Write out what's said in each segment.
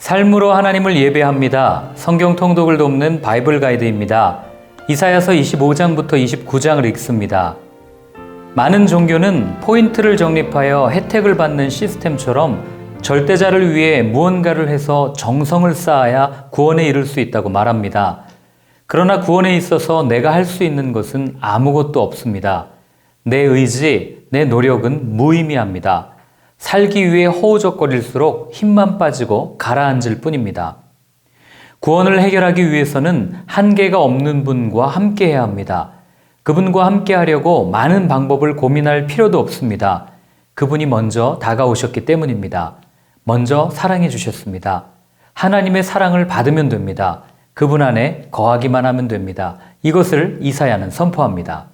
삶으로 하나님을 예배합니다. 성경 통독을 돕는 바이블 가이드입니다. 이사야서 25장부터 29장을 읽습니다. 많은 종교는 포인트를 적립하여 혜택을 받는 시스템처럼 절대자를 위해 무언가를 해서 정성을 쌓아야 구원에 이를 수 있다고 말합니다. 그러나 구원에 있어서 내가 할 수 있는 것은 아무것도 없습니다. 내 의지, 내 노력은 무의미합니다. 살기 위해 허우적거릴수록 힘만 빠지고 가라앉을 뿐입니다. 구원을 해결하기 위해서는 한계가 없는 분과 함께해야 합니다. 그분과 함께하려고 많은 방법을 고민할 필요도 없습니다. 그분이 먼저 다가오셨기 때문입니다. 먼저 사랑해 주셨습니다. 하나님의 사랑을 받으면 됩니다. 그분 안에 거하기만 하면 됩니다. 이것을 이사야는 선포합니다.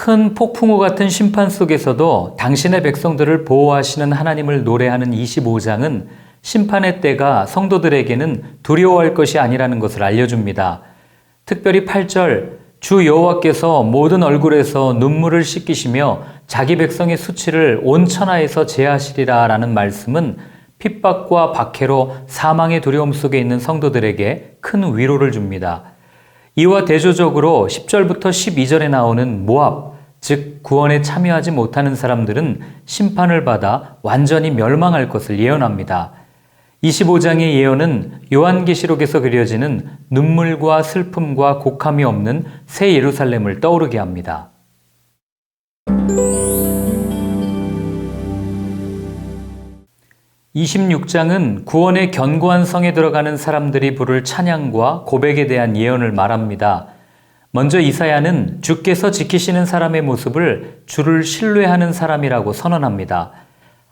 큰 폭풍우 같은 심판 속에서도 당신의 백성들을 보호하시는 하나님을 노래하는 25장은 심판의 때가 성도들에게는 두려워할 것이 아니라는 것을 알려줍니다. 특별히 8절 주 여호와께서 모든 얼굴에서 눈물을 씻기시며 자기 백성의 수치를 온 천하에서 제하시리라 라는 말씀은 핍박과 박해로 사망의 두려움 속에 있는 성도들에게 큰 위로를 줍니다. 이와 대조적으로 10절부터 12절에 나오는 모압, 즉 구원에 참여하지 못하는 사람들은 심판을 받아 완전히 멸망할 것을 예언합니다. 25장의 예언은 요한계시록에서 그려지는 눈물과 슬픔과 곡함이 없는 새 예루살렘을 떠오르게 합니다. 26장은 구원의 견고한 성에 들어가는 사람들이 부를 찬양과 고백에 대한 예언을 말합니다. 먼저 이사야는 주께서 지키시는 사람의 모습을 주를 신뢰하는 사람이라고 선언합니다.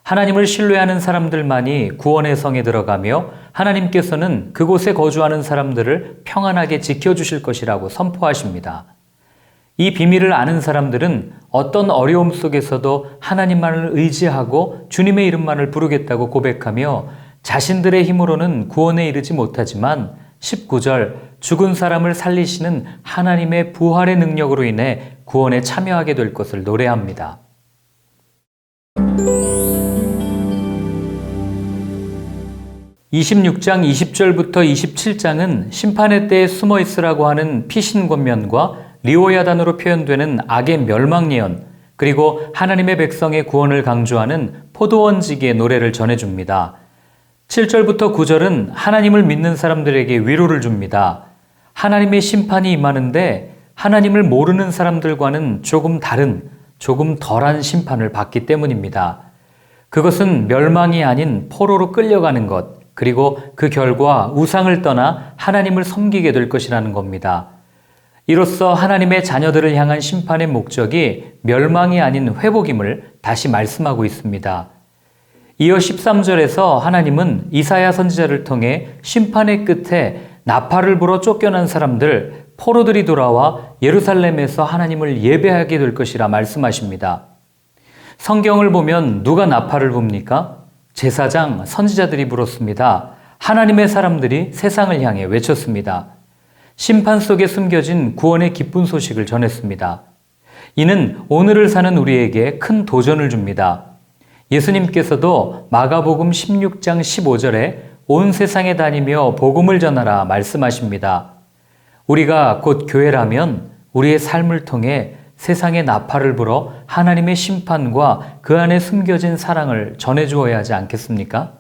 하나님을 신뢰하는 사람들만이 구원의 성에 들어가며 하나님께서는 그곳에 거주하는 사람들을 평안하게 지켜주실 것이라고 선포하십니다. 이 비밀을 아는 사람들은 어떤 어려움 속에서도 하나님만을 의지하고 주님의 이름만을 부르겠다고 고백하며 자신들의 힘으로는 구원에 이르지 못하지만 19절 죽은 사람을 살리시는 하나님의 부활의 능력으로 인해 구원에 참여하게 될 것을 노래합니다. (26장) 20절부터 27장은 심판의 때에 숨어 있으라고 하는 피신 권면과 리오야단으로 표현되는 악의 멸망 예언, 그리고 하나님의 백성의 구원을 강조하는 포도원지기의 노래를 전해줍니다. 7절부터 9절은 하나님을 믿는 사람들에게 위로를 줍니다. 하나님의 심판이 임하는데 하나님을 모르는 사람들과는 조금 다른, 조금 덜한 심판을 받기 때문입니다. 그것은 멸망이 아닌 포로로 끌려가는 것, 그리고 그 결과 우상을 떠나 하나님을 섬기게 될 것이라는 겁니다. 이로써 하나님의 자녀들을 향한 심판의 목적이 멸망이 아닌 회복임을 다시 말씀하고 있습니다. 이어 13절에서 하나님은 이사야 선지자를 통해 심판의 끝에 나팔을 불어 쫓겨난 사람들, 포로들이 돌아와 예루살렘에서 하나님을 예배하게 될 것이라 말씀하십니다. 성경을 보면 누가 나팔을 붑니까? 제사장, 선지자들이 불었습니다. 하나님의 사람들이 세상을 향해 외쳤습니다. 심판 속에 숨겨진 구원의 기쁜 소식을 전했습니다. 이는 오늘을 사는 우리에게 큰 도전을 줍니다. 예수님께서도 마가복음 16장 15절에 온 세상에 다니며 복음을 전하라 말씀하십니다. 우리가 곧 교회라면 우리의 삶을 통해 세상에 나팔을 불어 하나님의 심판과 그 안에 숨겨진 사랑을 전해주어야 하지 않겠습니까?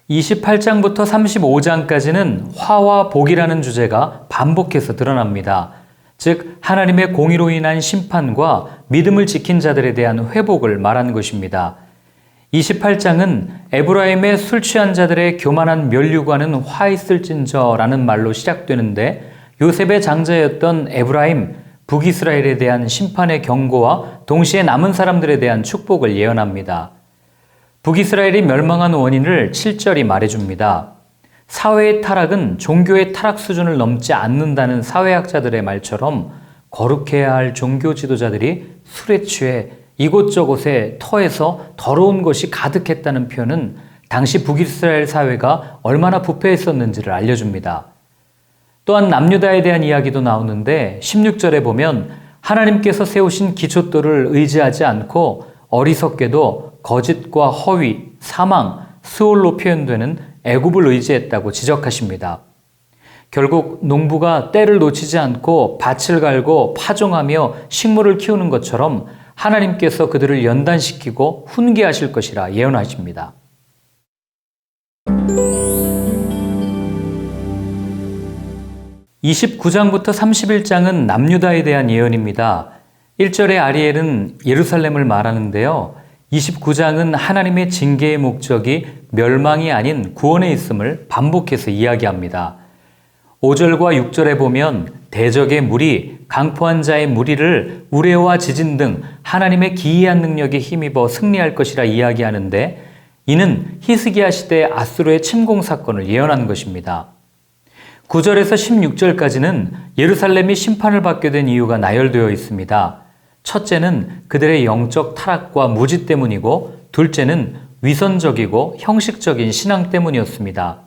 (28장부터 35장까지는 화와 복이라는 주제가 반복해서 드러납니다. 즉 하나님의 공의로 인한 심판과 믿음을 지킨 자들에 대한 회복을 말하는 것입니다. 28장은 에브라임의 술 취한 자들의 교만한 면류관은 화 있을진저라는 말로 시작되는데 요셉의 장자였던 에브라임, 북이스라엘에 대한 심판의 경고와 동시에 남은 사람들에 대한 축복을 예언합니다. 북이스라엘이 멸망한 원인을 7절이 말해줍니다. 사회의 타락은 종교의 타락 수준을 넘지 않는다는 사회학자들의 말처럼 거룩해야 할 종교 지도자들이 술에 취해 이곳저곳에 터에서 더러운 것이 가득했다는 표현은 당시 북이스라엘 사회가 얼마나 부패했었는지를 알려줍니다. 또한 남유다에 대한 이야기도 나오는데 16절에 보면 하나님께서 세우신 기초돌을 의지하지 않고 어리석게도 거짓과 허위, 사망, 스올로 표현되는 애굽을 의지했다고 지적하십니다. 결국 농부가 때를 놓치지 않고 밭을 갈고 파종하며 식물을 키우는 것처럼 하나님께서 그들을 연단시키고 훈계하실 것이라 예언하십니다. 29장부터 31장은 남유다에 대한 예언입니다. 1절의 아리엘은 예루살렘을 말하는데요. 29장은 하나님의 징계의 목적이 멸망이 아닌 구원에 있음을 반복해서 이야기합니다. 5절과 6절에 보면 대적의 무리, 강포한 자의 무리를 우레와 지진 등 하나님의 기이한 능력에 힘입어 승리할 것이라 이야기하는데 이는 히스기야 시대 아수르의 침공 사건을 예언한 것입니다. 9절에서 16절까지는 예루살렘이 심판을 받게 된 이유가 나열되어 있습니다. 첫째는 그들의 영적 타락과 무지 때문이고 둘째는 위선적이고 형식적인 신앙 때문이었습니다.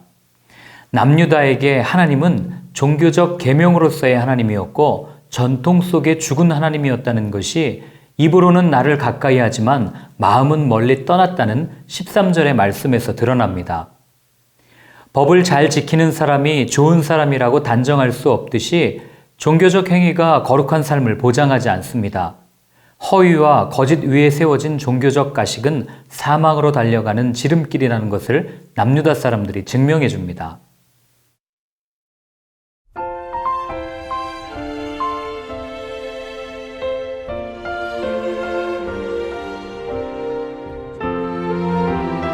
남유다에게 하나님은 종교적 계명으로서의 하나님이었고 전통 속에 죽은 하나님이었다는 것이 입으로는 나를 가까이 하지만 마음은 멀리 떠났다는 13절의 말씀에서 드러납니다. 법을 잘 지키는 사람이 좋은 사람이라고 단정할 수 없듯이 종교적 행위가 거룩한 삶을 보장하지 않습니다. 허위와 거짓 위에 세워진 종교적 가식은 사망으로 달려가는 지름길이라는 것을 남유다 사람들이 증명해 줍니다.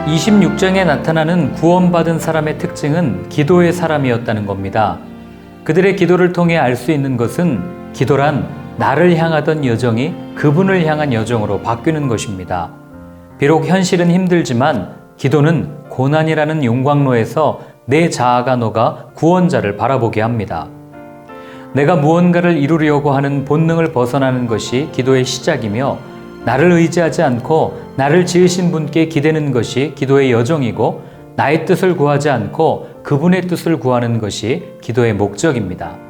(26장에) 나타나는 구원받은 사람의 특징은 기도의 사람이었다는 겁니다. 그들의 기도를 통해 알 수 있는 것은 기도란 나를 향하던 여정이 그분을 향한 여정으로 바뀌는 것입니다. 비록 현실은 힘들지만 기도는 고난이라는 용광로에서 내 자아가 녹아 구원자를 바라보게 합니다. 내가 무언가를 이루려고 하는 본능을 벗어나는 것이 기도의 시작이며 나를 의지하지 않고 나를 지으신 분께 기대는 것이 기도의 여정이고 나의 뜻을 구하지 않고 그분의 뜻을 구하는 것이 기도의 목적입니다.